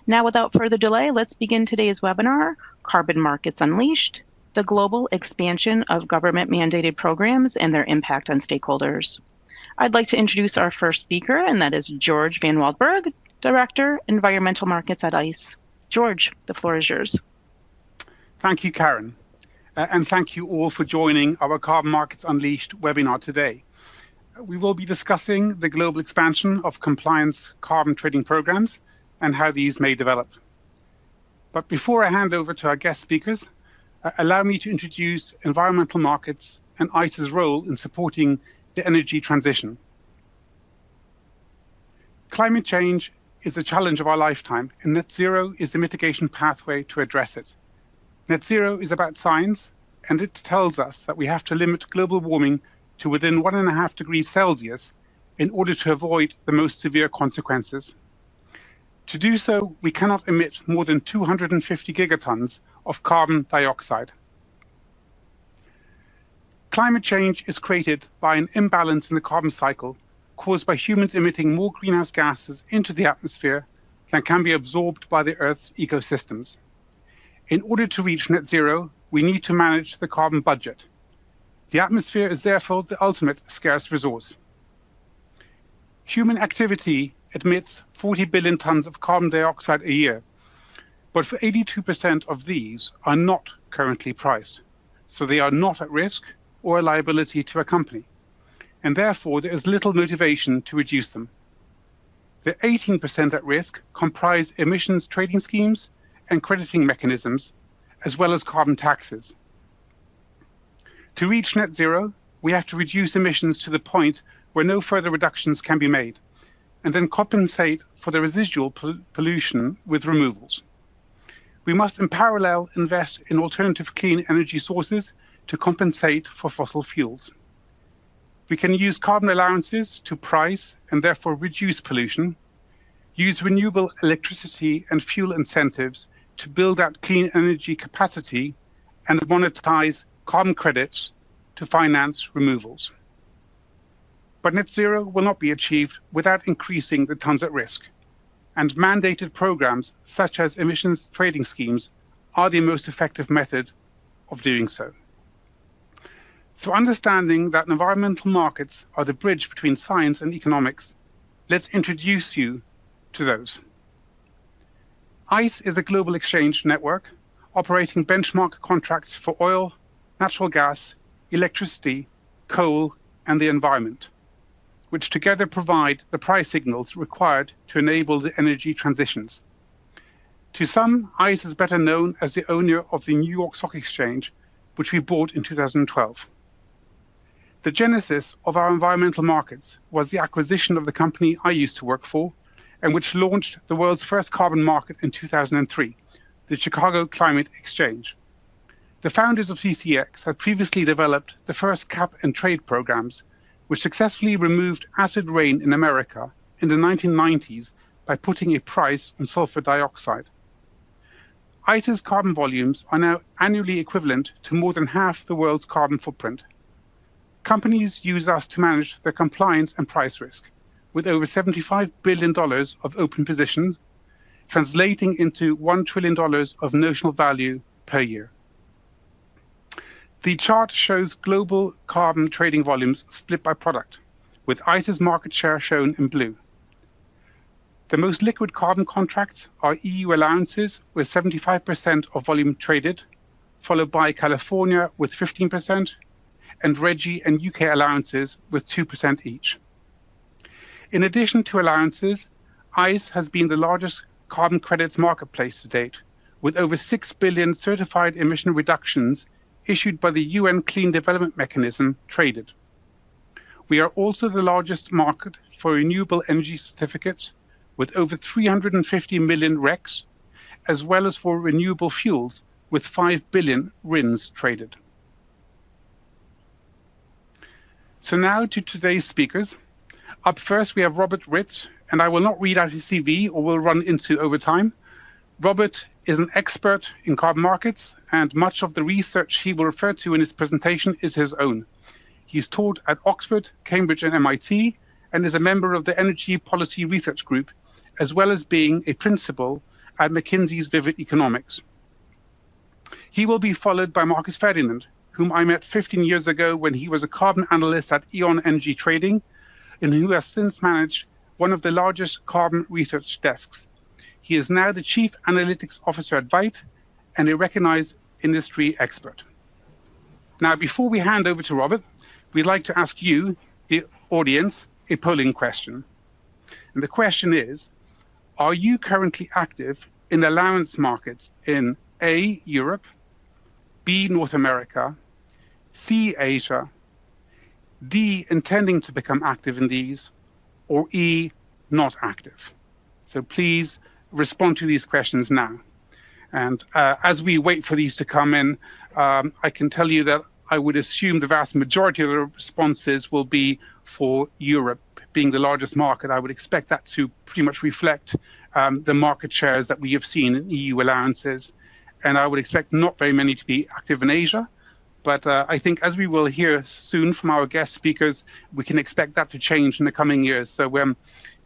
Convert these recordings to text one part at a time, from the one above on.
Now, without further delay, let's begin today's webinar, Carbon Markets Unleashed, the global expansion of government-mandated programs and their impact on stakeholders. I'd like to introduce our first speaker, and that is George von Waldburg, Director, Environmental Markets at ICE. George, the floor is yours. Thank you, Karen. And thank you all for joining our Carbon Markets Unleashed webinar today. We will be discussing the global expansion of compliance carbon trading programs and how these may develop. But before I hand over to our guest speakers, allow me to introduce environmental markets and ICE's role in supporting the energy transition. Climate change is the challenge of our lifetime, and net zero is the mitigation pathway to address it. Net zero is about science, and it tells us that we have to limit global warming to within 1.5 degrees Celsius in order to avoid the most severe consequences. To do so, we cannot emit more than 250 gigatons of carbon dioxide. Climate change is created by an imbalance in the carbon cycle caused by humans emitting more greenhouse gases into the atmosphere than can be absorbed by the Earth's ecosystems. In order to reach net zero, we need to manage the carbon budget. The atmosphere is therefore the ultimate scarce resource. Human activity emits 40 billion tons of carbon dioxide a year, but for 82% of these are not currently priced, so they are not at risk or a liability to a company, and therefore there is little motivation to reduce them. The 18% at risk comprise emissions trading schemes and crediting mechanisms, as well as carbon taxes. To reach net zero, we have to reduce emissions to the point where no further reductions can be made, and then compensate for the residual pollution with removals. We must in parallel invest in alternative clean energy sources to compensate for fossil fuels. We can use carbon allowances to price and therefore reduce pollution, use renewable electricity and fuel incentives to build out clean energy capacity, and monetize carbon credits to finance removals. But net zero will not be achieved without increasing the tons at risk, and mandated programs such as emissions trading schemes are the most effective method of doing so. So understanding that environmental markets are the bridge between science and economics, let's introduce you to those. ICE is a global exchange network operating benchmark contracts for oil, natural gas, electricity, coal, and the environment, which together provide the price signals required to enable the energy transitions. To some, ICE is better known as the owner of the New York Stock Exchange, which we bought in 2012. The genesis of our environmental markets was the acquisition of the company I used to work for, and which launched the world's first carbon market in 2003, the Chicago Climate Exchange. The founders of CCX had previously developed the first cap and trade programs, which successfully removed acid rain in America in the 1990s by putting a price on sulfur dioxide. ICE's carbon volumes are now annually equivalent to more than half the world's carbon footprint. Companies use us to manage their compliance and price risk, with over $75 billion of open positions, translating into $1 trillion of notional value per year. The chart shows global carbon trading volumes split by product, with ICE's market share shown in blue. The most liquid carbon contracts are EU allowances with 75% of volume traded, followed by California with 15%, and REGI and UK allowances with 2% each. In addition to allowances, ICE has been the largest carbon credits marketplace to date, with over 6 billion certified emission reductions issued by the UN Clean Development Mechanism traded. We are also the largest market for renewable energy certificates, with over 350 million RECs, as well as for renewable fuels, with 5 billion RINs traded. So now to today's speakers. Up first, we have Robert Ritz, and I will not read out his CV or will run into overtime. Robert is an expert in carbon markets, and much of the research he will refer to in his presentation is his own. He's taught at Oxford, Cambridge, and MIT, and is a member of the Energy Policy Research Group, as well as being a principal at McKinsey's Veyt Economics. He will be followed by Marcus Ferdinand, whom I met 15 years ago when he was a carbon analyst at E.ON Energy Trading, and who has since managed one of the largest carbon research desks. He is now the Chief Analytics Officer at Veyt and a recognized industry expert. Now, before we hand over to Robert, we'd like to ask you, the audience, a polling question. And the question is, are you currently active in allowance markets in A, Europe, B, North America, C, Asia, D, intending to become active in these, or E, not active? So please respond to these questions now. And as we wait for these to come in, I can tell you that I would assume the vast majority of the responses will be for Europe being the largest market. I would expect that to pretty much reflect the market shares that we have seen in EU allowances. And I would expect not very many to be active in Asia. But I think, as we will hear soon from our guest speakers, we can expect that to change in the coming years. So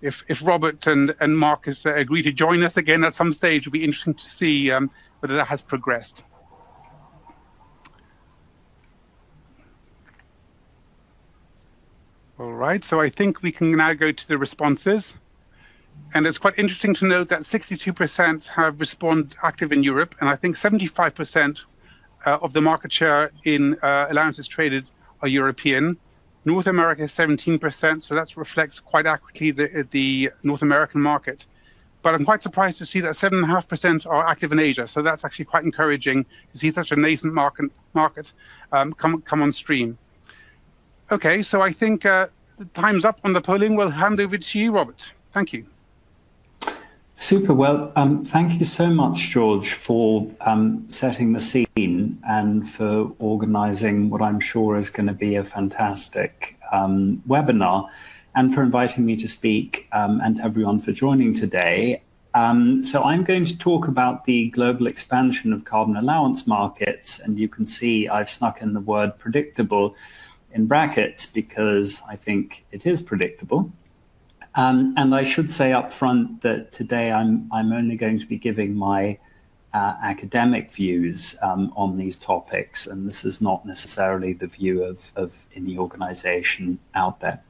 if Robert and Marcus agree to join us again at some stage, it'll be interesting to see whether that has progressed. All right, so I think we can now go to the responses. And it's quite interesting to note that 62% have responded active in Europe, and I think 75% of the market share in allowances traded are European. North America is 17%, so that reflects quite accurately the North American market. But I'm quite surprised to see that 7.5% are active in Asia, so that's actually quite encouraging to see such a nascent market come on stream. Okay, so I think the time's up on the polling. We'll hand over to you, Robert. Thank you. Super. Well, thank you so much, George, for setting the scene and for organizing what I'm sure is going to be a fantastic webinar, and for inviting me to speak, and to everyone for joining today. So I'm going to talk about the global expansion of carbon allowance markets, and you can see I've snuck in the word predictable in brackets because I think it is predictable. And I should say up front that today I'm only going to be giving my academic views on these topics, and this is not necessarily the view of any organization out there.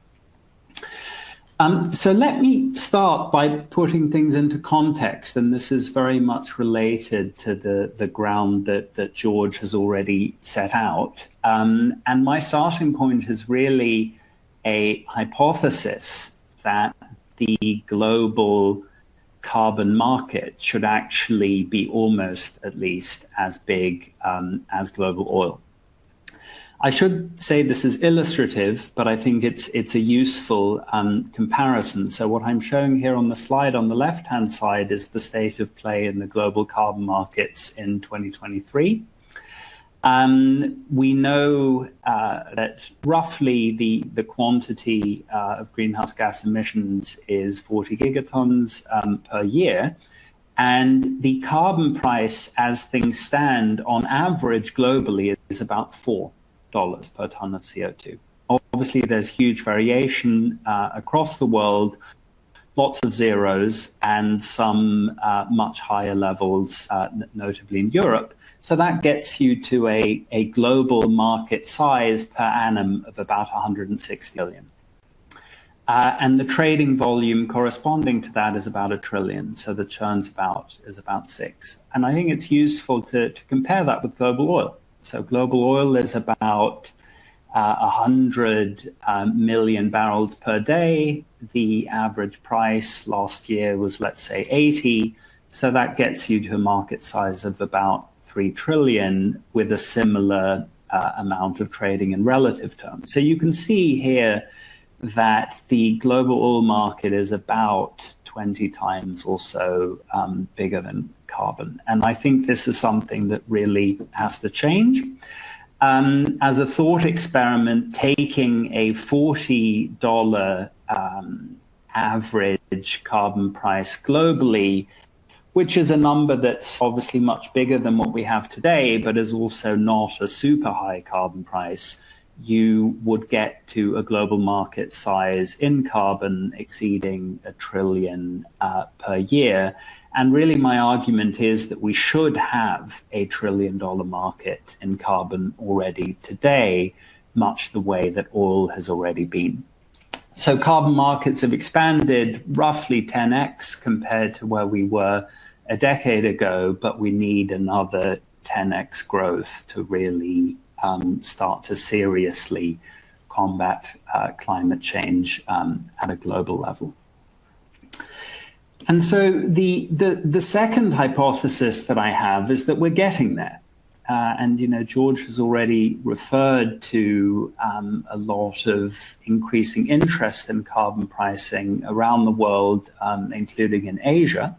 So let me start by putting things into context, and this is very much related to the ground that George has already set out. And my starting point is really a hypothesis that the global carbon market should actually be almost at least as big as global oil. I should say this is illustrative, but I think it's a useful comparison. So what I'm showing here on the slide on the left-hand side is the state of play in the global carbon markets in 2023. We know that roughly the quantity of greenhouse gas emissions is 40 gigatons per year. And the carbon price as things stand on average globally is about $4 per ton of CO2. Obviously, there's huge variation across the world, lots of zeros and some much higher levels, notably in Europe. So that gets you to a global market size per annum of about 160 billion. And the trading volume corresponding to that is about 1 trillion. So the churn's is about 6. And I think it's useful to compare that with global oil. So global oil is about 100 million barrels per day. The average price last year was, let's say, 80. So that gets you to a market size of about 3 trillion with a similar amount of trading in relative terms. So you can see here that the global oil market is about 20 times or so bigger than carbon. And I think this is something that really has to change. As a thought experiment, taking a $40 average carbon price globally, which is a number that's obviously much bigger than what we have today, but is also not a super high carbon price, you would get to a global market size in carbon exceeding 1 trillion per year. And really, my argument is that we should have a $1 trillion market in carbon already today, much the way that oil has already been. So carbon markets have expanded roughly 10x compared to where we were a decade ago, but we need another 10x growth to really start to seriously combat climate change at a global level. And so the second hypothesis that I have is that we're getting there. And, George has already referred to a lot of increasing interest in carbon pricing around the world, including in Asia.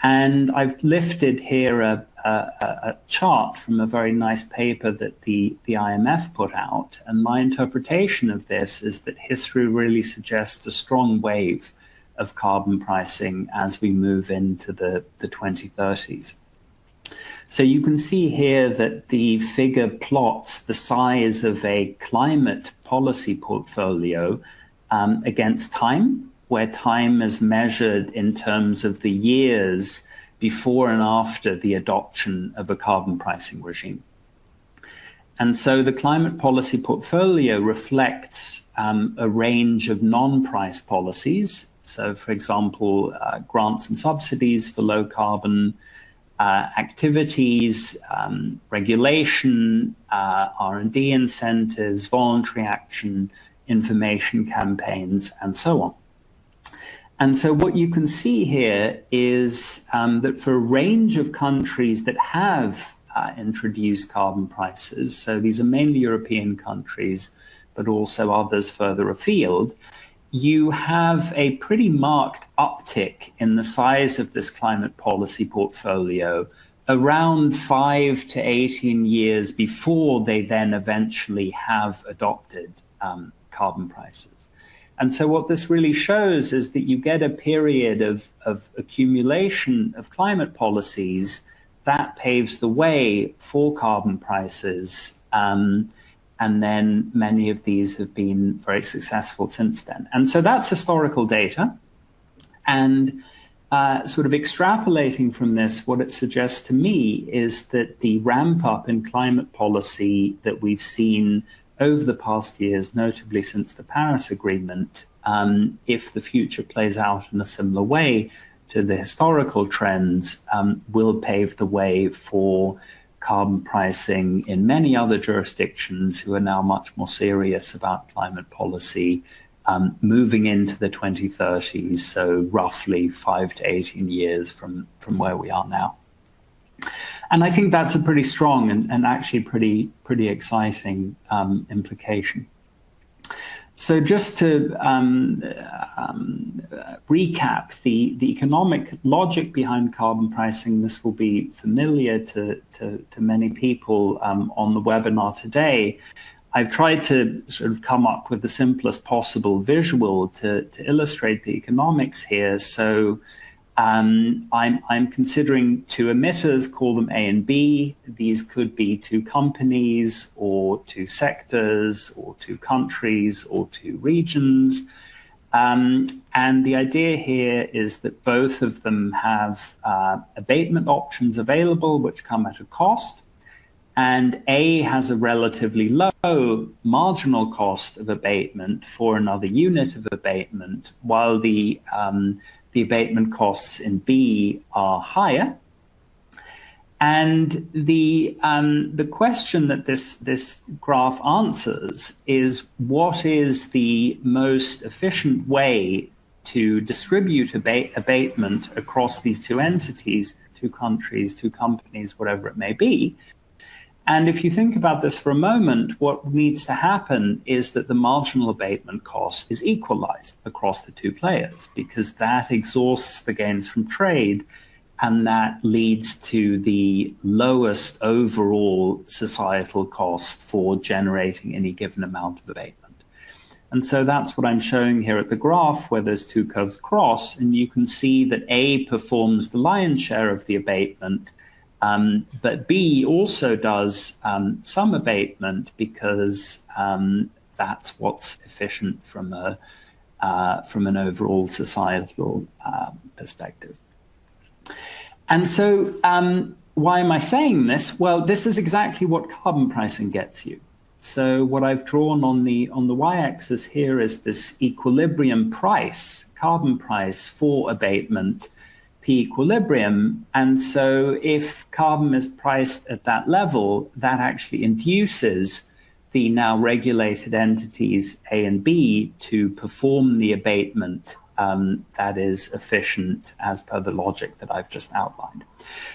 And I've lifted here a chart from a very nice paper that the IMF put out. And my interpretation of this is that history really suggests a strong wave of carbon pricing as we move into the 2030s. So you can see here that the figure plots the size of a climate policy portfolio against time, where time is measured in terms of the years before and after the adoption of a carbon pricing regime. And so the climate policy portfolio reflects a range of non-price policies. So, for example, grants and subsidies for low carbon activities, regulation, R&D incentives, voluntary action, information campaigns, and so on. And so what you can see here is that for a range of countries that have introduced carbon prices, so these are mainly European countries, but also others further afield, you have a pretty marked uptick in the size of this climate policy portfolio around 5 to 18 years before they then eventually have adopted carbon prices. And so what this really shows is that you get a period of accumulation of climate policies that paves the way for carbon prices. And then many of these have been very successful since then. And so that's historical data. And sort of extrapolating from this, what it suggests to me is that the ramp up in climate policy that we've seen over the past years, notably since the Paris Agreement, if the future plays out in a similar way to the historical trends, will pave the way for carbon pricing in many other jurisdictions who are now much more serious about climate policy, moving into the 2030s, so roughly 5 to 18 years from where we are now. And I think that's a pretty strong and actually pretty exciting implication. So just to recap the economic logic behind carbon pricing, this will be familiar to many people on the webinar today. I've tried to sort of come up with the simplest possible visual to illustrate the economics here. So I'm considering two emitters, call them A and B. These could be two companies or two sectors or two countries or two regions. And the idea here is that both of them have abatement options available, which come at a cost. And A has a relatively low marginal cost of abatement for another unit of abatement, while the abatement costs in B are higher. And the question that this graph answers is, what is the most efficient way to distribute abatement across these two entities, two countries, two companies, whatever it may be? And if you think about this for a moment, what needs to happen is that the marginal abatement cost is equalized across the two players, because that exhausts the gains from trade, and that leads to the lowest overall societal cost for generating any given amount of abatement. And so that's what I'm showing here at the graph, where those two curves cross, and you can see that A performs the lion's share of the abatement, but B also does some abatement, because that's what's efficient from an overall societal perspective. And so why am I saying this? Well, this is exactly what carbon pricing gets you. So what I've drawn on the y-axis here is this equilibrium price, carbon price for abatement, P equilibrium. And so if carbon is priced at that level, that actually induces the now regulated entities A and B to perform the abatement that is efficient as per the logic that I've just outlined.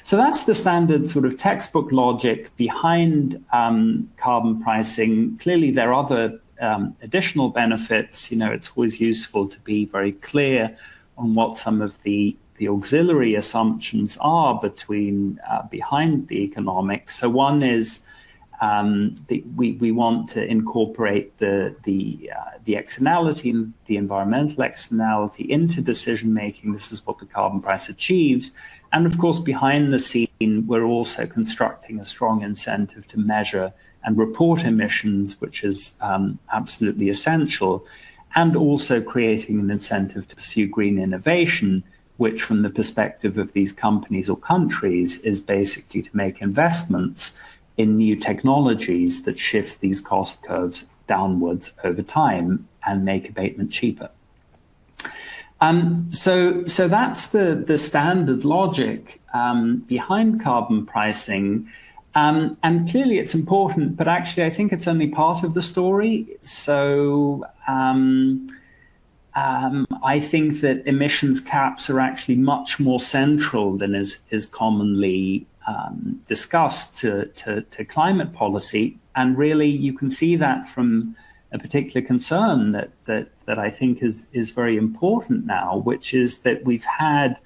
So that's the standard sort of textbook logic behind carbon pricing. Clearly, there are other additional benefits. It's always useful to be very clear on what some of the auxiliary assumptions are behind the economics. So one is we want to incorporate the externality, the environmental externality into decision making. This is what the carbon price achieves. And of course, behind the scene, we're also constructing a strong incentive to measure and report emissions, which is absolutely essential, and also creating an incentive to pursue green innovation, which from the perspective of these companies or countries is basically to make investments in new technologies that shift these cost curves downwards over time and make abatement cheaper. So that's the standard logic behind carbon pricing. And clearly it's important, but actually I think it's only part of the story. So I think that emissions caps are actually much more central than is commonly discussed to climate policy. And really, you can see that from a particular concern that I think is very important now, which is that we've had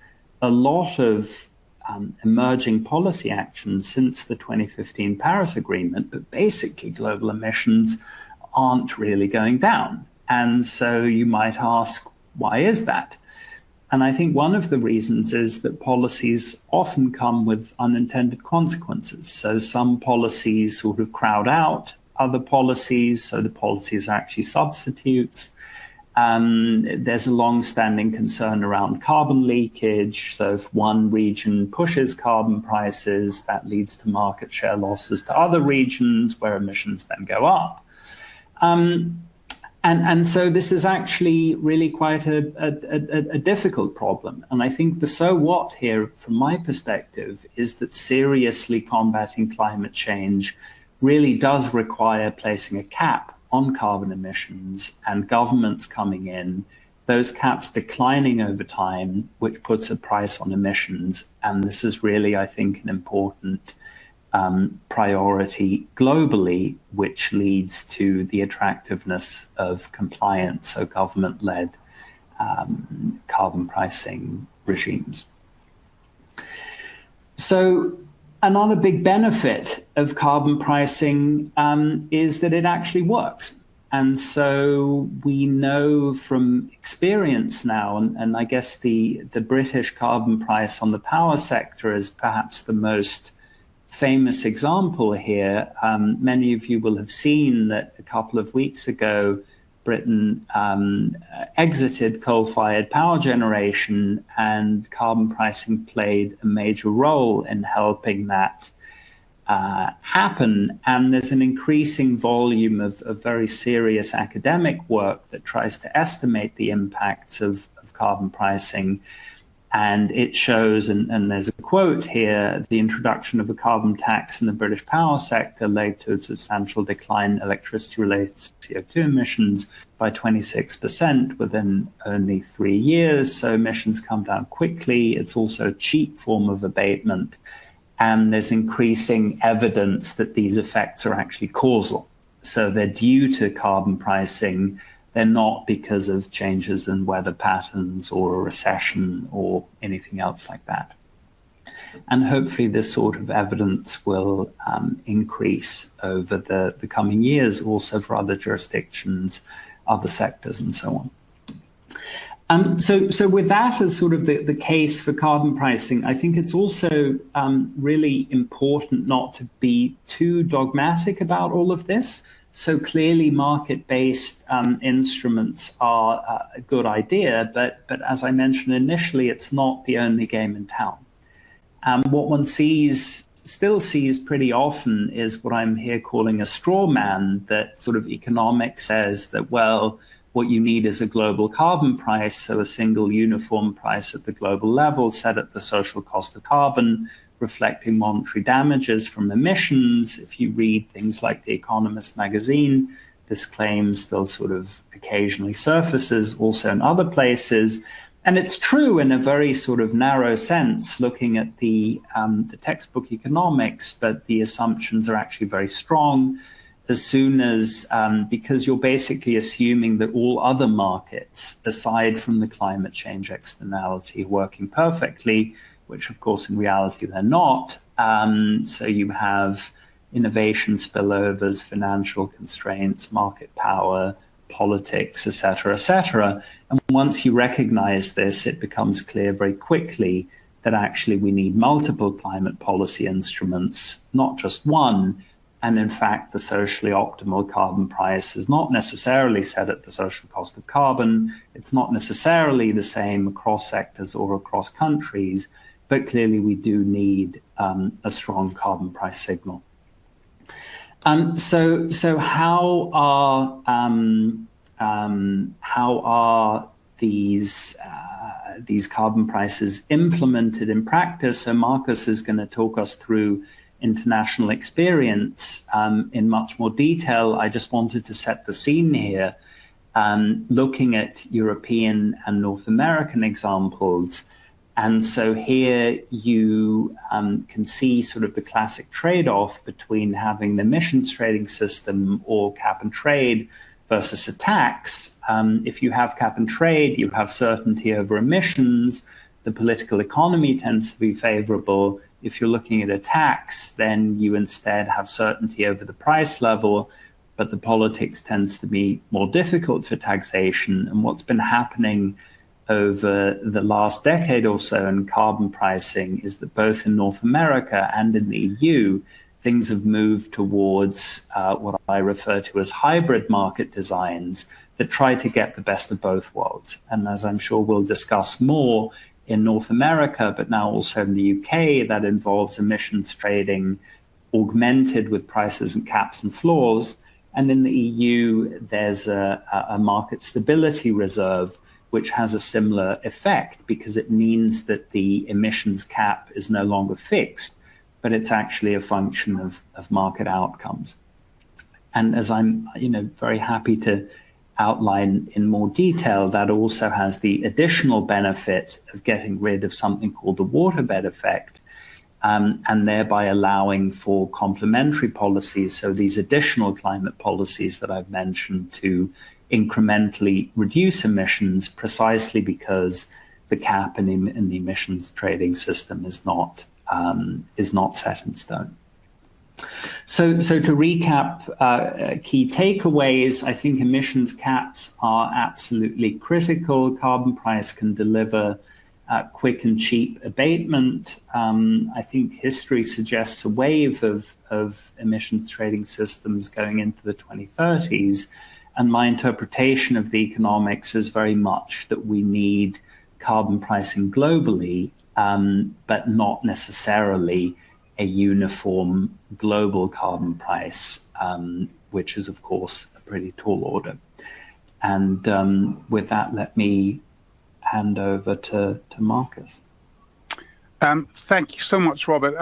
a lot of emerging policy actions since the 2015 Paris Agreement, but basically global emissions aren't really going down. And so you might ask, why is that? And I think one of the reasons is that policies often come with unintended consequences. So some policies sort of crowd out other policies, so the policies are actually substitutes. There's a long-standing concern around carbon leakage. So if one region pushes carbon prices, that leads to market share losses to other regions where emissions then go up. And so this is actually really quite a difficult problem. And I think the so what here, from my perspective, is that seriously combating climate change really does require placing a cap on carbon emissions and governments coming in, those caps declining over time, which puts a price on emissions. And this is really, I think, an important priority globally, which leads to the attractiveness of compliance, so government-led carbon pricing regimes. So another big benefit of carbon pricing is that it actually works. And so we know from experience now, and I guess the British carbon price on the power sector is perhaps the most famous example here. Many of you will have seen that a couple of weeks ago, Britain exited coal-fired power generation, and carbon pricing played a major role in helping that happen. And there's an increasing volume of very serious academic work that tries to estimate the impacts of carbon pricing. And it shows, and there's a quote here, the introduction of a carbon tax in the British power sector led to a substantial decline in electricity-related CO2 emissions by 26% within only 3 years. So emissions come down quickly. It's also a cheap form of abatement. And there's increasing evidence that these effects are actually causal. So they're due to carbon pricing. They're not because of changes in weather patterns or a recession or anything else like that. And hopefully this sort of evidence will increase over the coming years, also for other jurisdictions, other sectors, and so on. So with that as sort of the case for carbon pricing, I think it's also really important not to be too dogmatic about all of this. So clearly market-based instruments are a good idea, but as I mentioned initially, it's not the only game in town. What one still sees pretty often is what I'm here calling a straw man, that sort of economics says that, well, what you need is a global carbon price, so a single uniform price at the global level set at the social cost of carbon, reflecting monetary damages from emissions. If you read things like the Economist magazine, this claim still sort of occasionally surfaces, also in other places. And it's true in a very sort of narrow sense, looking at the textbook economics, but the assumptions are actually very strong. As soon as, because you're basically assuming that all other markets, aside from the climate change externality, are working perfectly, which of course in reality they're not. So you have innovation spillovers, financial constraints, market power, politics, et cetera. And once you recognize this, it becomes clear very quickly that actually we need multiple climate policy instruments, not just one. And in fact, the socially optimal carbon price is not necessarily set at the social cost of carbon. It's not necessarily the same across sectors or across countries, but clearly we do need a strong carbon price signal. So how are these carbon prices implemented in practice? So Marcus is going to talk us through international experience in much more detail. I just wanted to set the scene here, looking at European and North American examples. And so here you can see sort of the classic trade-off between having the emissions trading system or cap and trade versus a tax. If you have cap and trade, you have certainty over emissions. The political economy tends to be favorable. If you're looking at a tax, then you instead have certainty over the price level, but the politics tends to be more difficult for taxation. And what's been happening over the last decade or so in carbon pricing is that both in North America and in the EU, things have moved towards what I refer to as hybrid market designs that try to get the best of both worlds. And as I'm sure we'll discuss more, in North America, but now also in the UK, that involves emissions trading augmented with prices and caps and floors. And in the EU, there's a market stability reserve, which has a similar effect because it means that the emissions cap is no longer fixed, but it's actually a function of market outcomes. And as I'm very happy to outline in more detail, that also has the additional benefit of getting rid of something called the waterbed effect, and thereby allowing for complementary policies, so these additional climate policies that I've mentioned, to incrementally reduce emissions, precisely because the cap in the emissions trading system is not set in stone. So to recap key takeaways, I think emissions caps are absolutely critical. Carbon price can deliver quick and cheap abatement. I think history suggests a wave of emissions trading systems going into the 2030s. And my interpretation of the economics is very much that we need carbon pricing globally, but not necessarily a uniform global carbon price, which is, of course, a pretty tall order. And with that, let me hand over to Marcus. Thank you so much, Robert.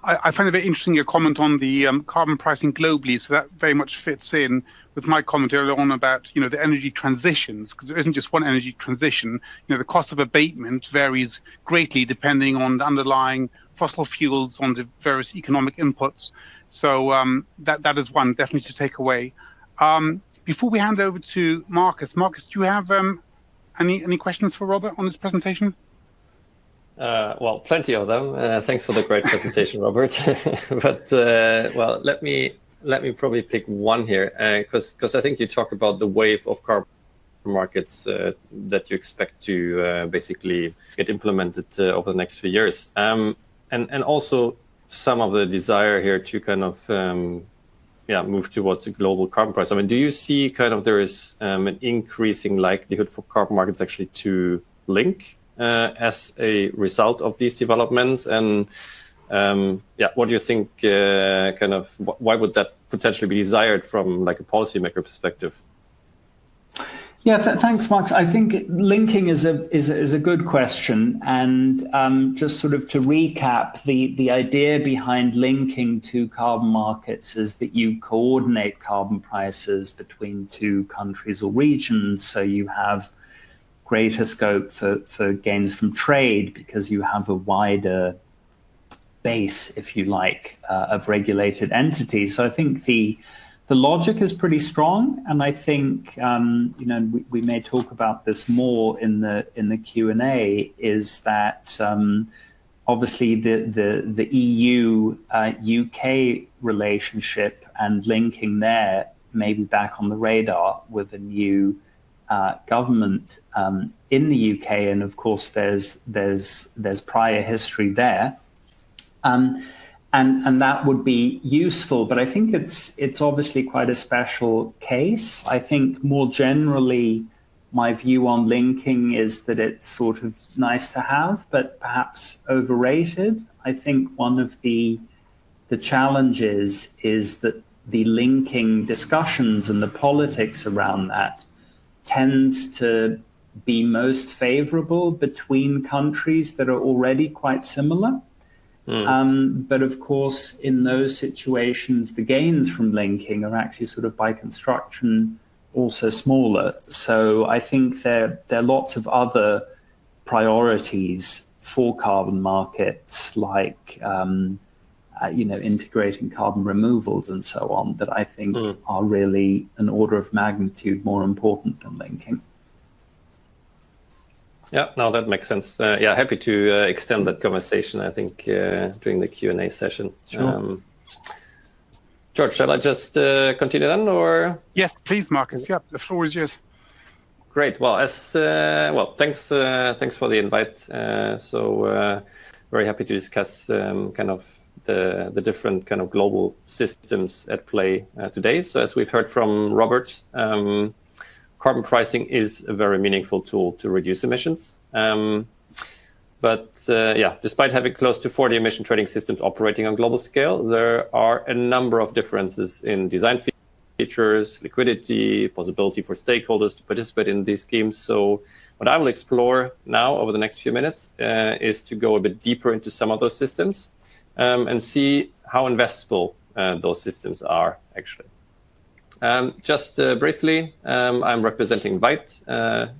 I find it very interesting your comment on the carbon pricing globally. So that very much fits in with my comment earlier on about the energy transitions, because there isn't just one energy transition. The cost of abatement varies greatly depending on the underlying fossil fuels, on the various economic inputs. So that is one definitely to take away. Before we hand over to Marcus, do you have any questions for Robert on this presentation? Well, plenty of them. Thanks for the great presentation, Robert. But well, let me probably pick one here, because I think you talk about the wave of carbon markets that you expect to basically get implemented over the next few years, and also some of the desire here to kind of move towards a global carbon price. I mean, do you see kind of there is an increasing likelihood for carbon markets actually to link as a result of these developments? And what do you think, why would that potentially be desired from like a policymaker perspective? Yeah, thanks, Max. I think linking is a good question, and just sort of to recap, the idea behind linking to carbon markets is that you coordinate carbon prices between two countries or regions, so you have greater scope for gains from trade because you have a wider base, if you like, of regulated entities. So I think the logic is pretty strong, and I think we may talk about this more in the Q&A. Is that obviously the EU UK relationship and linking there may be back on the radar with a new government in the UK, and of course there's prior history there. And that would be useful, but I think it's obviously quite a special case. I think more generally, my view on linking is that it's sort of nice to have, but perhaps overrated. I think one of the challenges is that the linking discussions and the politics around that tends to be most favorable between countries that are already quite similar. But of course, in those situations, the gains from linking are actually sort of by construction also smaller. So I think there are lots of other priorities for carbon markets, like integrating carbon removals and so on, that I think are really an order of magnitude more important than linking. Yeah, no, that makes sense. Happy to extend that conversation, I think, during the Q&A session. Sure. George, shall I just continue then, or? Yes, please, Marcus. Yeah, the floor is yours. Great. Well, thanks for the invite. Very happy to discuss kind of the different kind of global systems at play today. So as we've heard from Robert, carbon pricing is a very meaningful tool to reduce emissions. Despite having close to 40 emission trading systems operating on global scale, there are a number of differences in design features, liquidity, possibility for stakeholders to participate in these schemes. So what I will explore now over the next few minutes is to go a bit deeper into some of those systems and see how investable those systems are actually. Just briefly, I'm representing Veyt.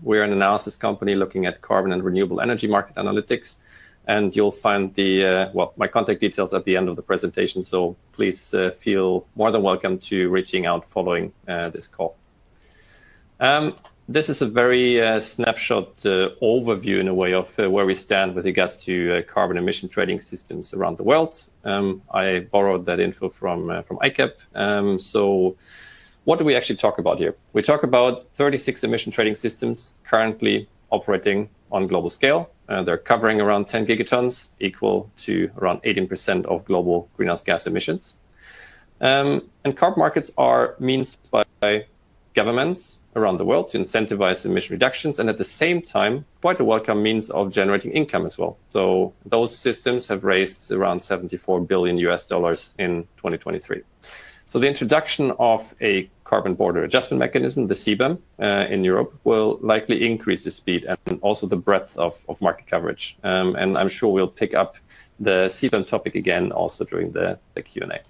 We're an analysis company looking at carbon and renewable energy market analytics. And you'll find my contact details at the end of the presentation. So please feel more than welcome to reaching out following this call. This is a very snapshot overview in a way of where we stand with regards to carbon emission trading systems around the world. I borrowed that info from ICAP. So what do we actually talk about here? We talk about 36 emission trading systems currently operating on global scale. They're covering around 10 gigatons, equal to around 18% of global greenhouse gas emissions. And carbon markets are means by governments around the world to incentivize emission reductions, and at the same time, quite a welcome means of generating income as well. So those systems have raised around $74 billion in 2023. So the introduction of a carbon border adjustment mechanism, the CBAM, in Europe will likely increase the speed and also the breadth of market coverage. And I'm sure we'll pick up the CBAM topic again also during the Q&A.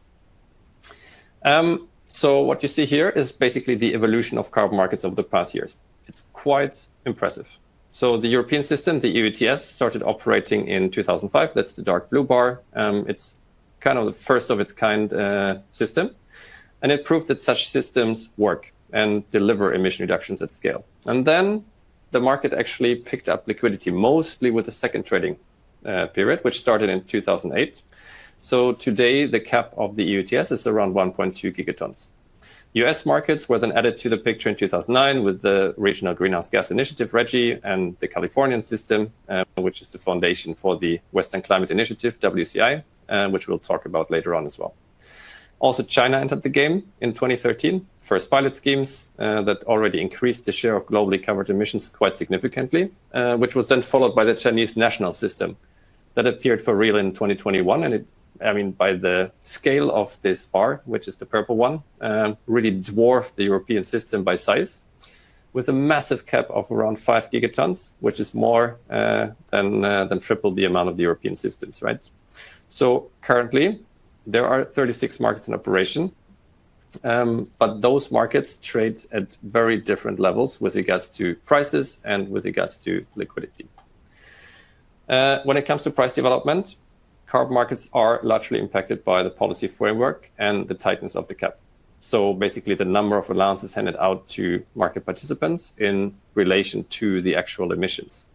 So what you see here is basically the evolution of carbon markets over the past years. It's quite impressive. So the European system, the EU ETS, started operating in 2005. That's the dark blue bar. It's kind of the first of its kind system. And it proved that such systems work and deliver emission reductions at scale. And then the market actually picked up liquidity, mostly with the second trading period, which started in 2008. So today, the cap of the EU ETS is around 1.2 gigatons. US markets were then added to the picture in 2009 with the Regional Greenhouse Gas Initiative, RGGI, and the Californian system, which is the foundation for the Western Climate Initiative, WCI, which we'll talk about later on as well. Also, China entered the game in 2013, first pilot schemes that already increased the share of globally covered emissions quite significantly, which was then followed by the Chinese national system that appeared for real in 2021. And by the scale of this bar, which is the purple one, really dwarfed the European system by size, with a massive cap of around 5 gigatons, which is more than triple the amount of the European systems, right? So currently, there are 36 markets in operation, but those markets trade at very different levels with regards to prices and with regards to liquidity. When it comes to price development, carbon markets are largely impacted by the policy framework and the tightness of the cap. So basically the number of allowances handed out to market participants in relation to the actual emissions.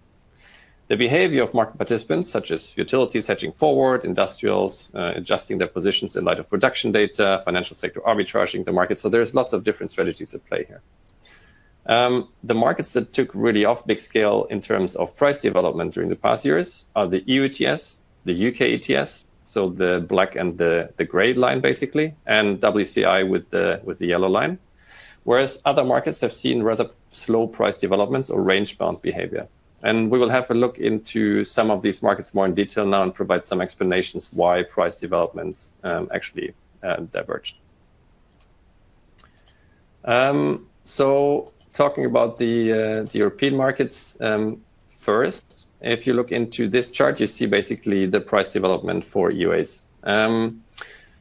The behavior of market participants, such as utilities hedging forward, industrials adjusting their positions in light of production data, financial sector arbitraging the market. So there's lots of different strategies at play here. The markets that took really off big scale in terms of price development during the past years are the EU ETS, the UK ETS, so the black and the gray line basically, and WCI with the yellow line. Whereas other markets have seen rather slow price developments or range-bound behavior. And we will have a look into some of these markets more in detail now and provide some explanations why price developments actually diverged. So talking about the European markets first, if you look into this chart, you see basically the price development for EUAs.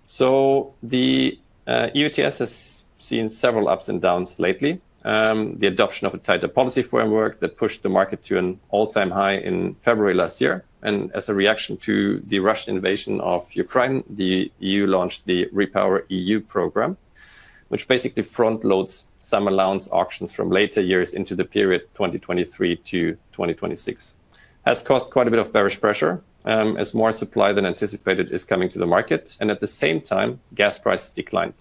So the EU ETS has seen several ups and downs lately. The adoption of a tighter policy framework that pushed the market to an all-time high in February last year. And as a reaction to the Russian invasion of Ukraine, the EU launched the Repower EU program, which basically front loads some allowance auctions from later years into the period 2023 to 2026. Has caused quite a bit of bearish pressure as more supply than anticipated is coming to the market. And at the same time, gas prices declined.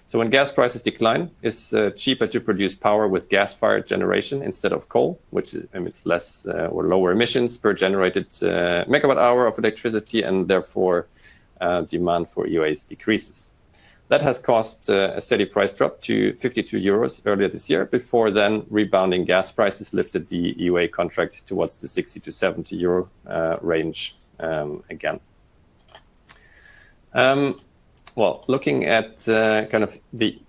So when gas prices decline, it's cheaper to produce power with gas-fired generation instead of coal, which is, it's less or lower emissions per generated megawatt hour of electricity, and therefore demand for EUAs decreases. That has caused a steady price drop to 52 euros earlier this year, before then rebounding gas prices lifted the EUA contract towards the 60 to 70 euro range again. Well, looking at kind of the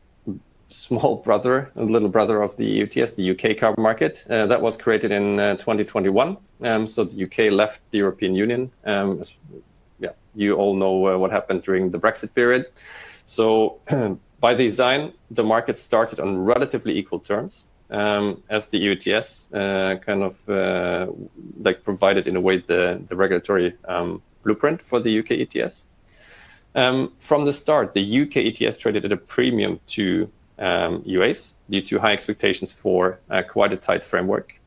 small brother and little brother of the EU ETS, the UK carbon market, that was created in 2021. So the UK left the European Union. You all know what happened during the Brexit period. So by design, the market started on relatively equal terms, as the EU ETS kind of provided in a way the regulatory blueprint for the UK ETS. From the start, the UK ETS traded at a premium to EUAs due to high expectations for quite a tight framework.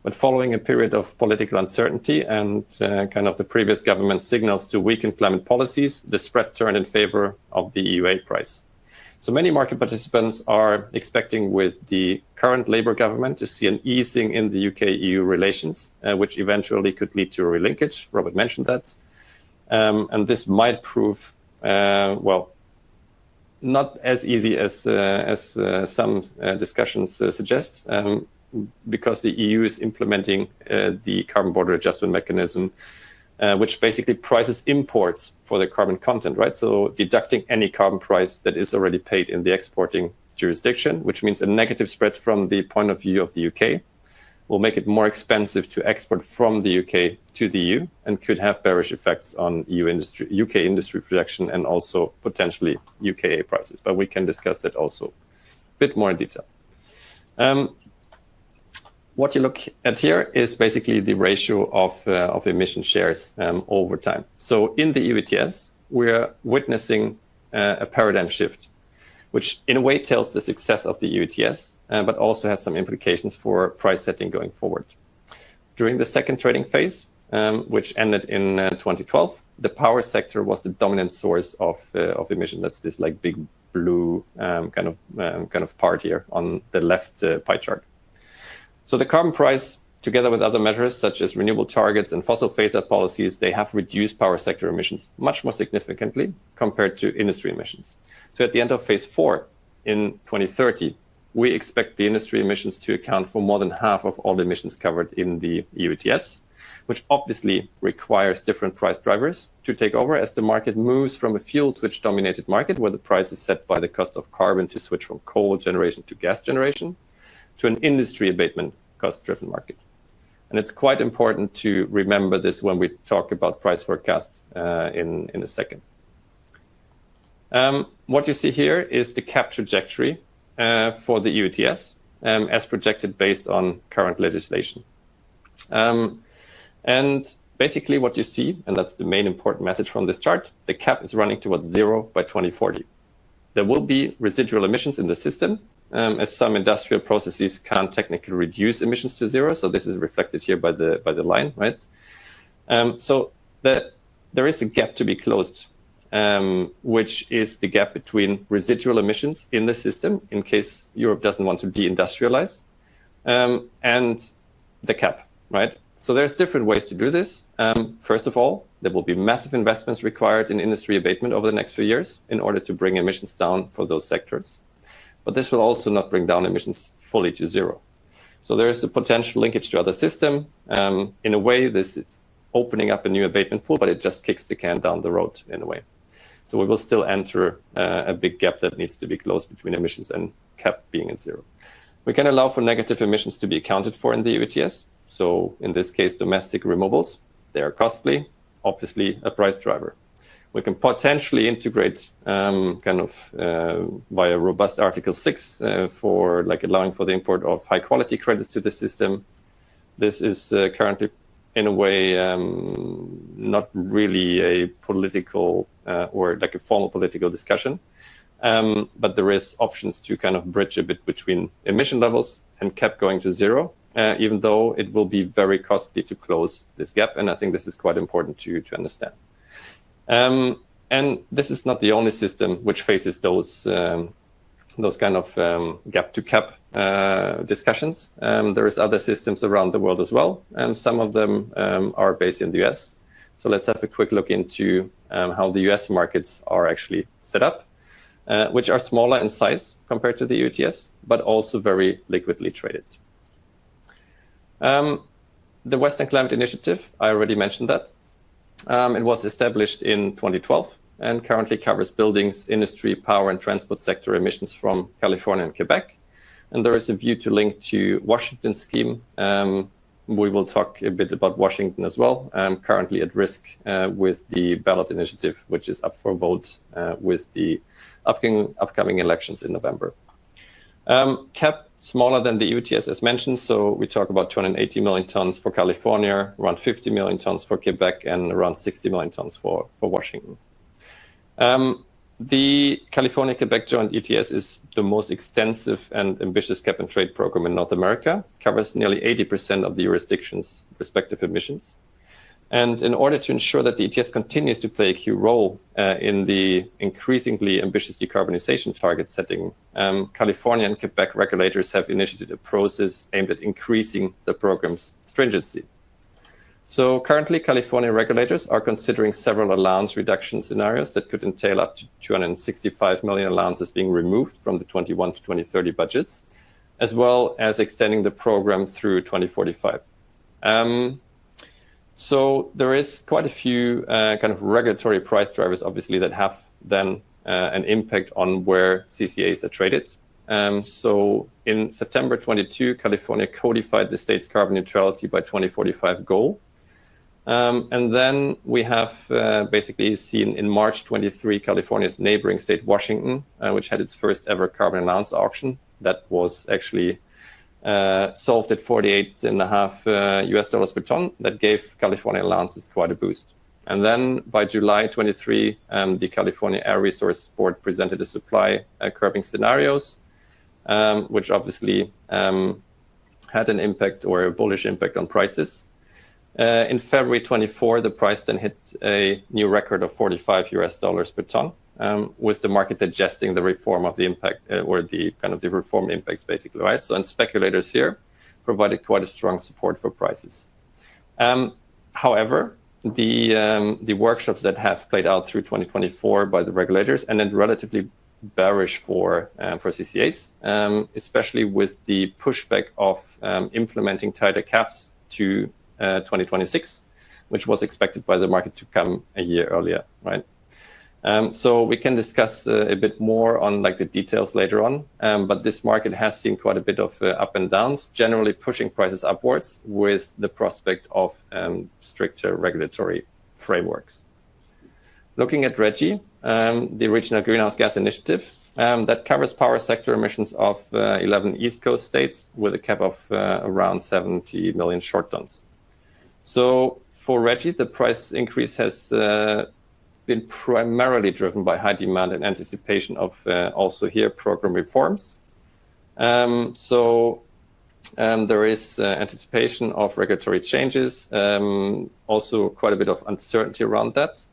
But following a period of political uncertainty and kind of the previous government's signals to weaken climate policies, the spread turned in favor of the EUA price. So many market participants are expecting with the current Labour government to see an easing in the UK-EU relations, which eventually could lead to a relinkage. Robert mentioned that. And this might prove, well, not as easy as some discussions suggest, because the EU is implementing the carbon border adjustment mechanism, which basically prices imports for the carbon content, right? So deducting any carbon price that is already paid in the exporting jurisdiction, which means a negative spread from the point of view of the UK, will make it more expensive to export from the UK to the EU and could have bearish effects on UK industry production and also potentially UKA prices. But we can discuss that also a bit more in detail. What you look at here is basically the ratio of emission shares over time. So in the EU ETS, we're witnessing a paradigm shift, which in a way tells the success of the EU ETS, but also has some implications for price setting going forward. During the second trading phase, which ended in 2012, the power sector was the dominant source of emission. That's this like big blue kind of part here on the left pie chart. So the carbon price together with other measures such as renewable targets and fossil phase-out policies, they have reduced power sector emissions much more significantly compared to industry emissions. So at the end of phase 4 in 2030, we expect the industry emissions to account for more than half of all the emissions covered in the EU ETS, which obviously requires different price drivers to take over as the market moves from a fuel switch dominated market where the price is set by the cost of carbon to switch from coal generation to gas generation to an industry abatement cost driven market. And it's quite important to remember this when we talk about price forecasts in a second. What you see here is the cap trajectory for the EU ETS as projected based on current legislation. And basically what you see, and that's the main important message from this chart, the cap is running towards 0 by 2040. There will be residual emissions in the system, as some industrial processes can't technically reduce emissions to 0. So this is reflected here by the line, right? So there is a gap to be closed, which is the gap between residual emissions in the system, in case Europe doesn't want to deindustrialize, and the cap, right? So there's different ways to do this. First of all, there will be massive investments required in industry abatement over the next few years in order to bring emissions down for those sectors. But this will also not bring down emissions fully to 0. So there is a potential linkage to other system. In a way, this is opening up a new abatement pool, but it just kicks the can down the road in a way. So we will still enter a big gap that needs to be closed between emissions and cap being at 0. We can allow for negative emissions to be accounted for in the EU ETS. So in this case, domestic removals, they are costly, obviously a price driver. We can potentially integrate via robust Article 6 for like allowing for the import of high quality credits to the system. This is currently in a way not really a political or like a formal political discussion. But there is options to kind of bridge a bit between emission levels and cap going to 0. Even though it will be very costly to close this gap. And I think this is quite important to understand. And this is not the only system which faces those kind of gap to cap discussions. There is other systems around the world as well. And some of them are based in the US. So let's have a quick look into how the US markets are actually set up, which are smaller in size compared to the EU ETS, but also very liquidly traded. The Western Climate Initiative, I already mentioned that. It was established in 2012 and currently covers buildings, industry, power and transport sector emissions from California and Quebec. And there is a view to link to Washington's scheme. We will talk a bit about Washington as well, currently at risk with the ballot initiative, which is up for vote with the upcoming elections in November. Cap smaller than the EU ETS as mentioned, so we talk about 280 million tons for California, around 50 million tons for Quebec, and around 60 million tons for Washington. The California-Quebec joint ETS is the most extensive and ambitious cap and trade program in North America, covers nearly 80% of the jurisdiction's respective emissions. And in order to ensure that the ETS continues to play a key role in the increasingly ambitious decarbonization target setting, California and Quebec regulators have initiated a process aimed at increasing the program's stringency. So currently, California regulators are considering several allowance reduction scenarios that could entail up to 265 million allowances being removed from the 21 to 2030 budgets, as well as extending the program through 2045. So there is quite a few kind of regulatory price drivers, obviously, that have then an impact on where CCAs are traded. So in September 22, California codified the state's carbon neutrality by 2045 goal. And then we have basically seen in March 23, California's neighboring state, Washington, which had its first ever carbon allowance auction. That was actually solved at $48.5 US per ton. That gave California allowances quite a boost. And then by July 23, the California Air Resources Board presented a supply curbing scenarios, which obviously had an impact or a bullish impact on prices. In February 24, the price then hit a new record of $45 US per ton, with the market digesting the reform of the impact or the kind of the reform impacts basically, right? So, and speculators here provided quite a strong support for prices. However, the workshops that have played out through 2024 by the regulators and then relatively bearish for CCAs, especially with the pushback of implementing tighter caps to 2026, which was expected by the market to come a year earlier, right? So we can discuss a bit more on like the details later on, but this market has seen quite a bit of up and downs, generally pushing prices upwards with the prospect of stricter regulatory frameworks. Looking at RGGI, the Regional Greenhouse Gas Initiative, that covers power sector emissions of 11 East Coast states with a cap of around 70 million short tons. So for RGGI, the price increase has been primarily driven by high demand and anticipation of also here program reforms. There is anticipation of regulatory changes, also quite a bit of uncertainty around that.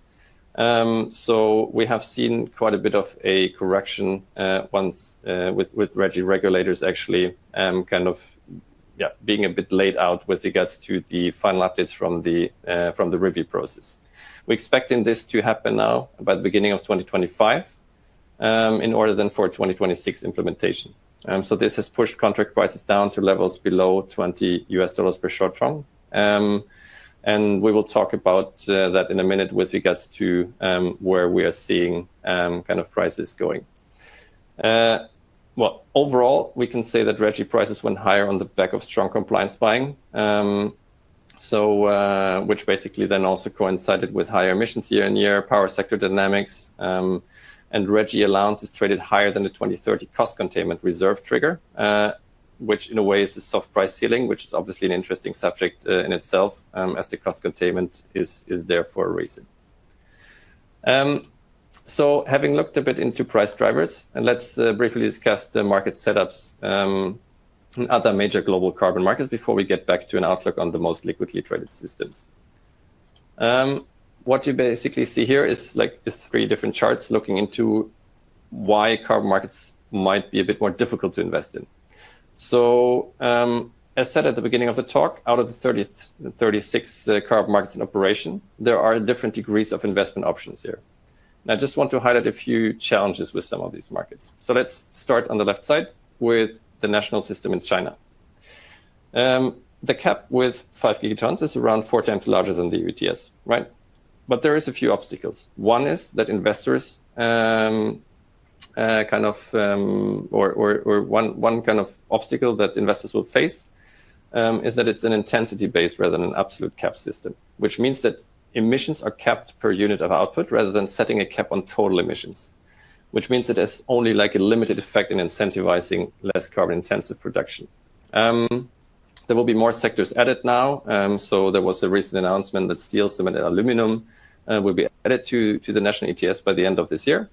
So we have seen quite a bit of a correction once with RGGI regulators actually being a bit laid out with regards to the final updates from the review process. We're expecting this to happen now by the beginning of 2025 in order then for 2026 implementation. So this has pushed contract prices down to levels below $20 per short ton. And we will talk about that in a minute with regards to where we are seeing kind of prices going. Well, overall, we can say that RGGI prices went higher on the back of strong compliance buying. Which basically then also coincided with higher emissions year on year, power sector dynamics, and RGGI allowance is traded higher than the 2030 cost containment reserve trigger, which in a way is a soft price ceiling, which is obviously an interesting subject in itself, as the cost containment is there for a reason. So having looked a bit into price drivers, and let's briefly discuss the market setups and other major global carbon markets before we get back to an outlook on the most liquidly traded systems. What you basically see here is three different charts looking into why carbon markets might be a bit more difficult to invest in. So as said at the beginning of the talk, out of the 36 carbon markets in operation, there are different degrees of investment options here. And I just want to highlight a few challenges with some of these markets. So let's start on the left side with the national system in China. The cap with 5 gigatons is around 4 times larger than the EU ETS, right? But there is a few obstacles. One is that investors one kind of obstacle that investors will face is that it's an intensity-based rather than an absolute cap system, which means that emissions are capped per unit of output rather than setting a cap on total emissions, which means it has only like a limited effect in incentivizing less carbon-intensive production. There will be more sectors added now. So there was a recent announcement that steel, cement, and aluminum will be added to the national ETS by the end of this year.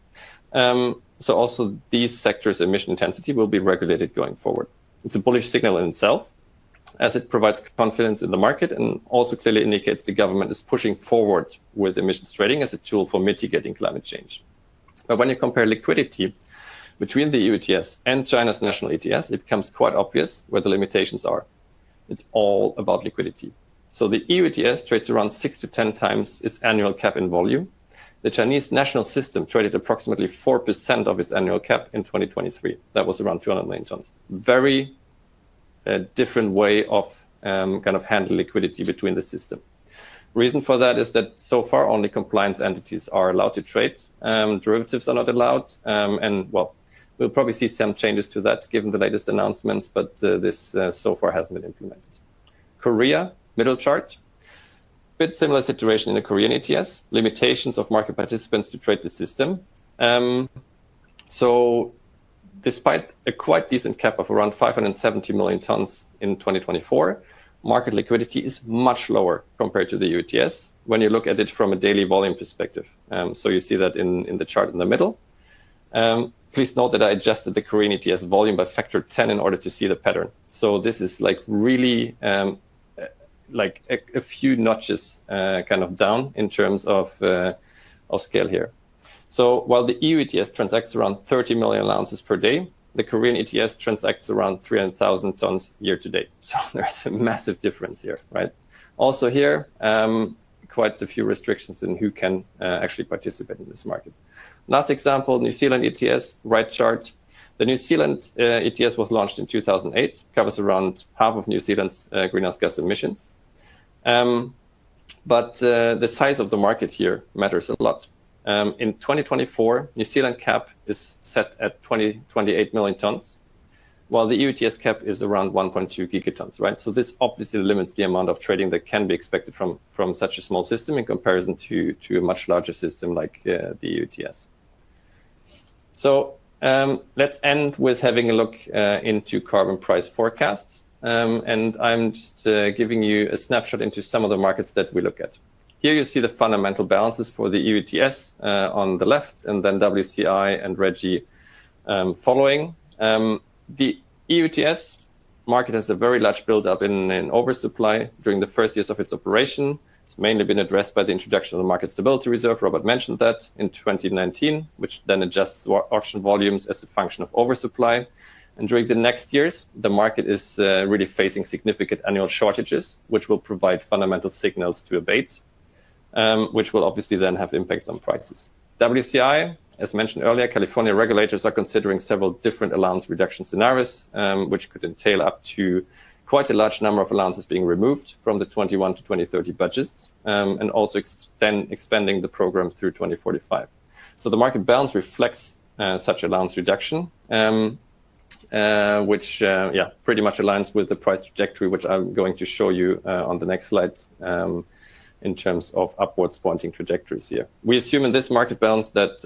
So also these sectors' emission intensity will be regulated going forward. It's a bullish signal in itself, as it provides confidence in the market and also clearly indicates the government is pushing forward with emissions trading as a tool for mitigating climate change. But when you compare liquidity between the EU ETS and China's national ETS, it becomes quite obvious where the limitations are. It's all about liquidity. So the EU ETS trades around 6 to 10 times its annual cap in volume. The Chinese national system traded approximately 4% of its annual cap in 2023. That was around 200 million tons. Very different way of kind of handle liquidity between the system. Reason for that is that so far only compliance entities are allowed to trade. Derivatives are not allowed. And well, we'll probably see some changes to that given the latest announcements, but this so far hasn't been implemented. Korea, middle chart. Bit similar situation in the Korean ETS, limitations of market participants to trade the system. So despite a quite decent cap of around 570 million tons in 2024, market liquidity is much lower compared to the EU ETS when you look at it from a daily volume perspective. So you see that in the chart in the middle. Please note that I adjusted the Korean ETS volume by factor 10 in order to see the pattern. So this is like really like a few notches kind of down in terms of scale here. So while the EU ETS transacts around 30 million allowances per day, the Korean ETS transacts around 300,000 tons year to date. So there's a massive difference here, right? Also here, quite a few restrictions in who can actually participate in this market. Last example, New Zealand ETS, right chart. The New Zealand ETS was launched in 2008, covers around half of New Zealand's greenhouse gas emissions. But the size of the market here matters a lot. In 2024, New Zealand cap is set at 28 million tons, while the EU ETS cap is around 1.2 gigatons, right? So this obviously limits the amount of trading that can be expected from such a small system in comparison to a much larger system like the EU ETS. So let's end with having a look into carbon price forecasts. And I'm just giving you a snapshot into some of the markets that we look at. Here you see the fundamental balances for the EU ETS on the left, and then WCI and REGI following. The EU ETS market has a very large build-up in oversupply during the first years of its operation. It's mainly been addressed by the introduction of the Market Stability Reserve. Robert mentioned that in 2019, which then adjusts auction volumes as a function of oversupply. And during the next years, the market is really facing significant annual shortages, which will provide fundamental signals to abate, which will obviously then have impacts on prices. WCI, as mentioned earlier, California regulators are considering several different allowance reduction scenarios, which could entail up to quite a large number of allowances being removed from the 21 to 2030 budgets, and also expanding the program through 2045. So the market balance reflects such allowance reduction, which pretty much aligns with the price trajectory, which I'm going to show you on the next slide in terms of upwards pointing trajectories here. We assume in this market balance that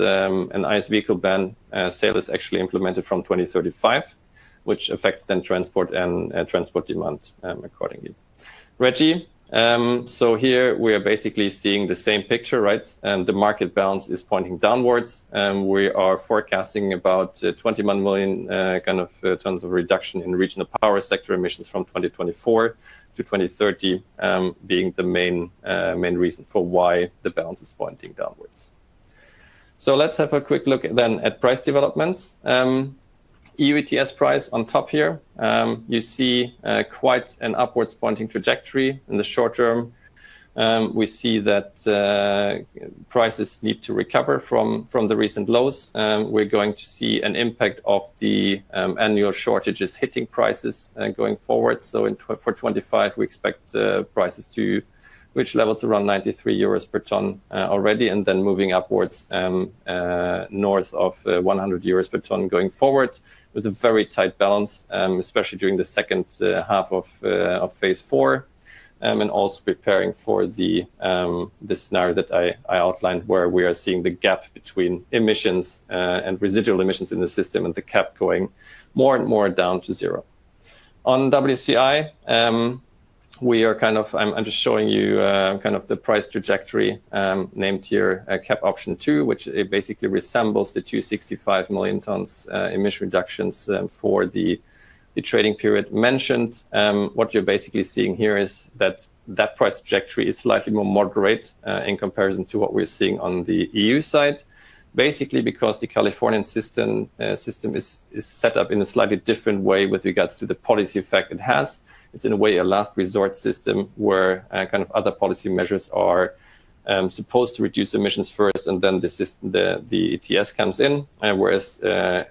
an ICE vehicle ban sale is actually implemented from 2035, which affects then transport and transport demand accordingly. REGI, so here we are basically seeing the same picture, right? The market balance is pointing downwards. We are forecasting about 21 million tons of reduction in regional power sector emissions from 2024 to 2030, being the main reason for why the balance is pointing downwards. So let's have a quick look then at price developments. EU ETS price on top here, you see quite an upwards pointing trajectory in the short term. We see that prices need to recover from the recent lows. We're going to see an impact of the annual shortages hitting prices going forward. So for 25, we expect prices to reach levels around 93 euros per ton already, and then moving upwards north of 100 euros per ton going forward, with a very tight balance, especially during the second half of phase 4, and also preparing for the scenario that I outlined, where we are seeing the gap between emissions and residual emissions in the system and the cap going more and more down to zero. On WCI, we are I'm just showing you the price trajectory named here cap option 2, which basically resembles the 265 million tons emission reductions for the trading period mentioned. What you're basically seeing here is that price trajectory is slightly more moderate in comparison to what we're seeing on the EU side, basically because the Californian system is set up in a slightly different way with regards to the policy effect it has. It's in a way a last resort system where other policy measures are supposed to reduce emissions first, and then the ETS comes in. Whereas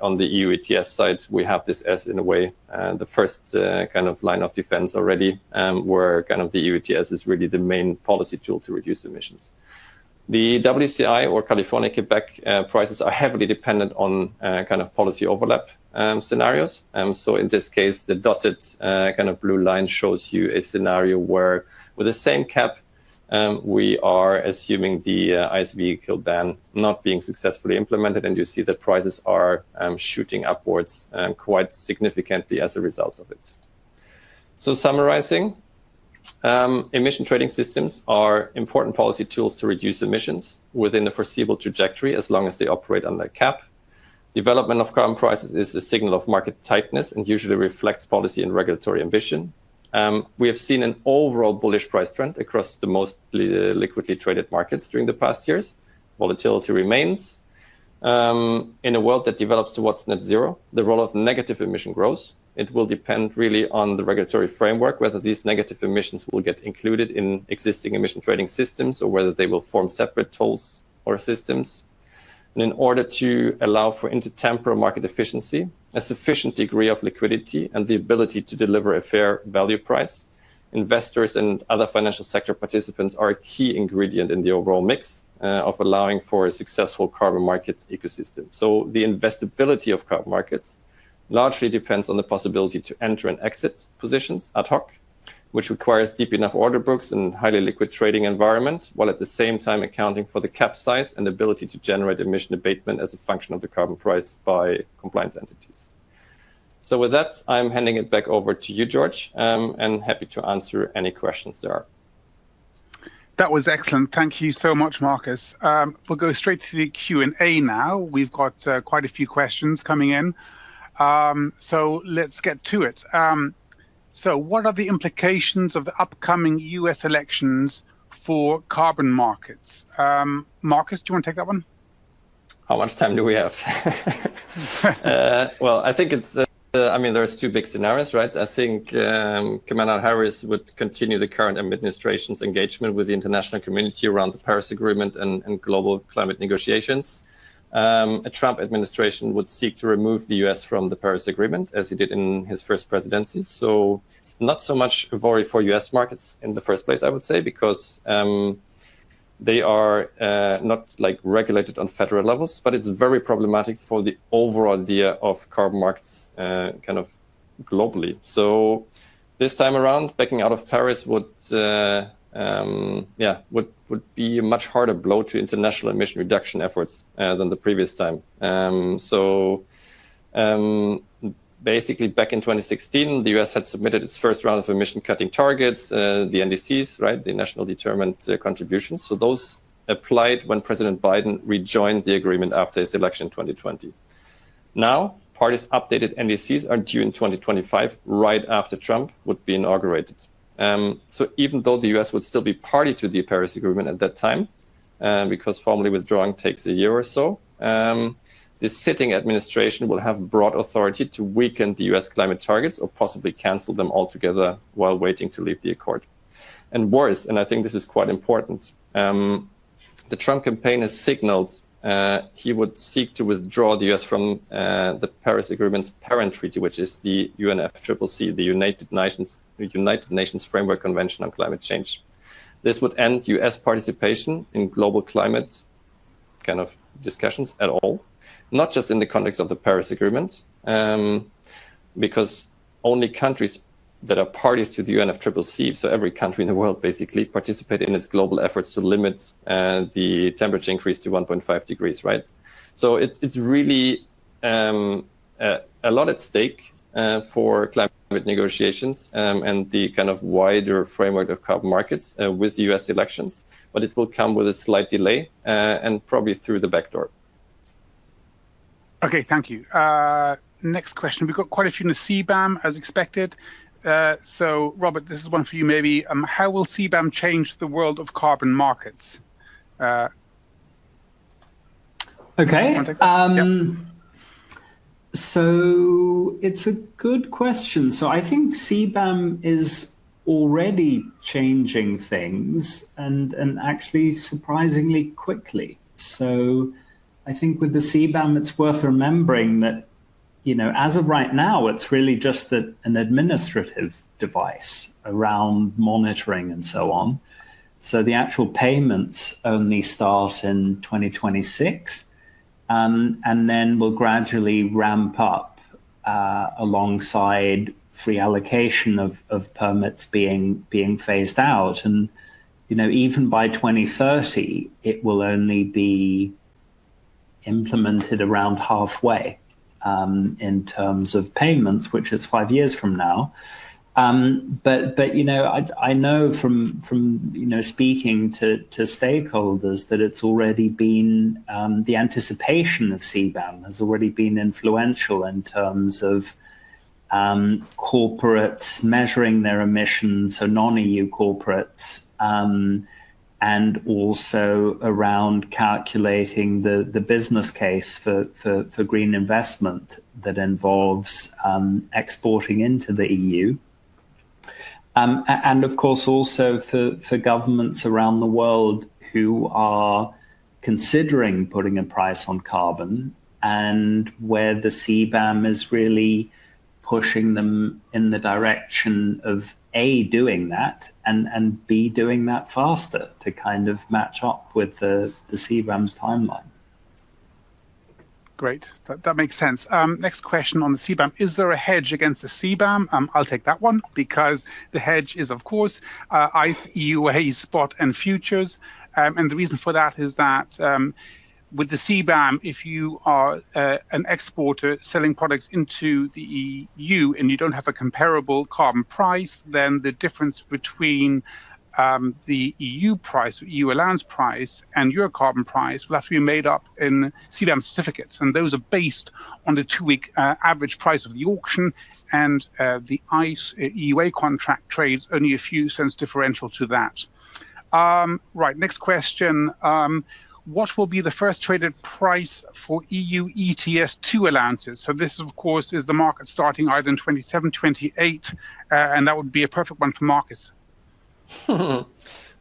on the EU ETS side, we have this as, in a way, the first line of defense already, where the EU ETS is really the main policy tool to reduce emissions. The WCI or California Quebec prices are heavily dependent on policy overlap scenarios. So in this case, the dotted blue line shows you a scenario where, with the same cap, we are assuming the ICE vehicle ban not being successfully implemented, and you see that prices are shooting upwards quite significantly as a result of it. So summarizing, emission trading systems are important policy tools to reduce emissions within the foreseeable trajectory as long as they operate under cap. Development of carbon prices is a signal of market tightness and usually reflects policy and regulatory ambition. We have seen an overall bullish price trend across the most liquidly traded markets during the past years. Volatility remains. In a world that develops towards net zero, the role of negative emission grows. It will depend really on the regulatory framework, whether these negative emissions will get included in existing emission trading systems or whether they will form separate tolls or systems. And in order to allow for intertemporal market efficiency, a sufficient degree of liquidity, and the ability to deliver a fair value price, investors and other financial sector participants are a key ingredient in the overall mix of allowing for a successful carbon market ecosystem. So the investability of carbon markets largely depends on the possibility to enter and exit positions ad hoc, which requires deep enough order books and highly liquid trading environment, while at the same time accounting for the cap size and ability to generate emission abatement as a function of the carbon price by compliance entities. So with that, I'm handing it back over to you, George, and happy to answer any questions there are. That was excellent. Thank you so much, Marcus. We'll go straight to the Q&A now. We've got quite a few questions coming in. So let's get to it. So what are the implications of the upcoming US elections for carbon markets? Marcus, do you want to take that one? How much time do we have? Well, I think it's, I mean, there's two big scenarios, right? I think Kamala Harris would continue the current administration's engagement with the international community around the Paris Agreement and global climate negotiations. A Trump administration would seek to remove the US from the Paris Agreement, as he did in his first presidency. So it's not so much a worry for US markets in the first place, I would say, because they are not like regulated on federal levels, but it's very problematic for the overall idea of carbon markets kind of globally. So this time around, backing out of Paris would be a much harder blow to international emission reduction efforts than the previous time. Basically, back in 2016, the US had submitted its first round of emission cutting targets, the NDCs, right, the National Determined Contributions. So those applied when President Biden rejoined the agreement after his election in 2020. Now, parties' updated NDCs are due in 2025, right after Trump would be inaugurated. So even though the US would still be party to the Paris Agreement at that time, because formally withdrawing takes a year or so, the sitting administration will have broad authority to weaken the US climate targets or possibly cancel them altogether while waiting to leave the accord. And worse, and I think this is quite important, the Trump campaign has signaled he would seek to withdraw the US from the Paris Agreement's parent treaty, which is the UNFCCC, the United Nations Framework Convention on Climate Change. This would end US participation in global climate kind of discussions at all, not just in the context of the Paris Agreement, because only countries that are parties to the UNFCCC, so every country in the world basically, participate in its global efforts to limit the temperature increase to 1.5 degrees, right? So it's really a lot at stake for climate negotiations and the kind of wider framework of carbon markets with the US elections, but it will come with a slight delay and probably through the back door. Okay, thank you. Next question. We've got quite a few in the CBAM as expected. So, Robert, this is one for you maybe. How will CBAM change the world of carbon markets? Okay. Yep. So it's a good question. So I think CBAM is already changing things and actually surprisingly quickly. So I think with the CBAM, it's worth remembering that, you know, as of right now, it's really just an administrative device around monitoring and so on. So the actual payments only start in 2026 and then will gradually ramp up alongside free allocation of permits being phased out. And, you know, even by 2030, it will only be implemented around halfway in terms of payments, which is 5 years from now. But you know, I know from you know speaking to stakeholders that it's already been the anticipation of CBAM has already been influential in terms of corporates measuring their emissions, so non-EU corporates, and also around calculating the business case for green investment that involves exporting into the EU. And of course, also for governments around the world who are considering putting a price on carbon, and where the CBAM is really pushing them in the direction of A, doing that, and B, doing that faster to kind of match up with the CBAM's timeline. Great, that makes sense. Next question on the CBAM. Is there a hedge against the CBAM? I'll take that one, because the hedge is, of course, ICE, EUA, spot and futures. And the reason for that is that with the CBAM, if you are an exporter selling products into the EU and you don't have a comparable carbon price, then the difference between the EU price, EU allowance price, and your carbon price will have to be made up in CBAM certificates. And those are based on the 2-week average price of the auction, and the ICE EUA contract trades only a few cents differential to that. Right, next question. What will be the first traded price for EU ETS 2 allowances? So this, of course, is the market starting either in 27, 28, and that would be a perfect one for Marcus.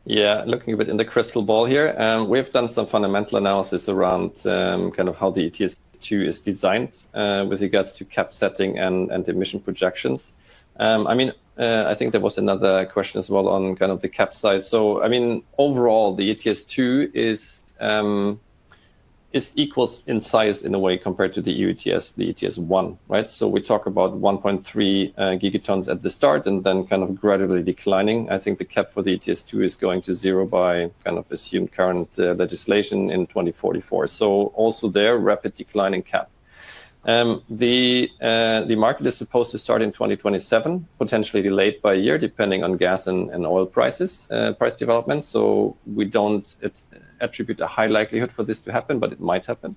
Yeah, looking a bit in the crystal ball here. We've done some fundamental analysis around kind of how the ETS 2 is designed with regards to cap setting and emission projections. I think there was another question as well on kind of the cap size. So, I mean, overall, the ETS 2 is equals in size in a way compared to the EU ETS, the ETS 1, right? So we talk about 1.3 gigatons at the start and then kind of gradually declining. I think the cap for the ETS 2 is going to zero by kind of assumed current legislation in 2044. So also there, rapid declining cap. The market is supposed to start in 2027, potentially delayed by a year, depending on gas and oil prices, price development. So we don't attribute a high likelihood for this to happen, but it might happen.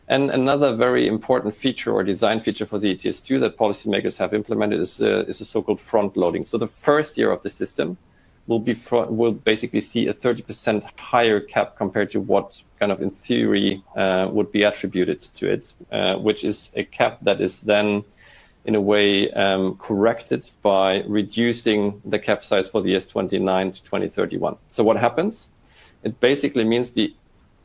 And another very important feature or design feature for the ETS2 that policymakers have implemented is a so-called front loading. So the first year of the system will basically see a 30% higher cap compared to what kind of in theory would be attributed to it, which is a cap that is then in a way corrected by reducing the cap size for the years 29 to 2031. So what happens? It basically means the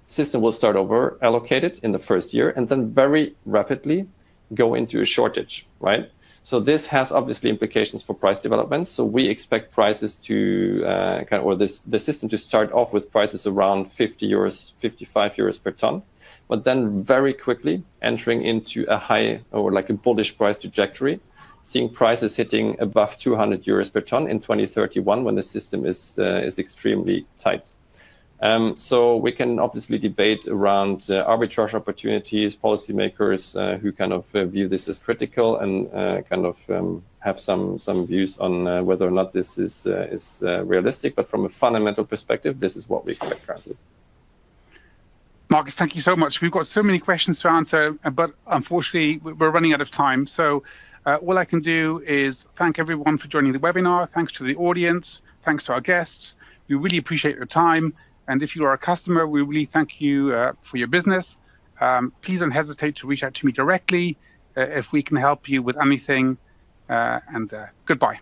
system will start over allocated in the first year and then very rapidly go into a shortage, right? So this has obviously implications for price developments. So we expect prices to the system to start off with prices around 50 euros, 55 euros per ton, but then very quickly entering into a high or like a bullish price trajectory, seeing prices hitting above 200 euros per ton in 2031 when the system is extremely tight. So we can obviously debate around arbitrage opportunities, policymakers who kind of view this as critical and have some views on whether or not this is realistic. But from a fundamental perspective, this is what we expect currently. Marcus, thank you so much. We've got so many questions to answer, but unfortunately, we're running out of time. So all I can do is thank everyone for joining the webinar. Thanks to the audience. Thanks to our guests. We really appreciate your time. And if you are a customer, we really thank you for your business. Please don't hesitate to reach out to me directly if we can help you with anything. And goodbye.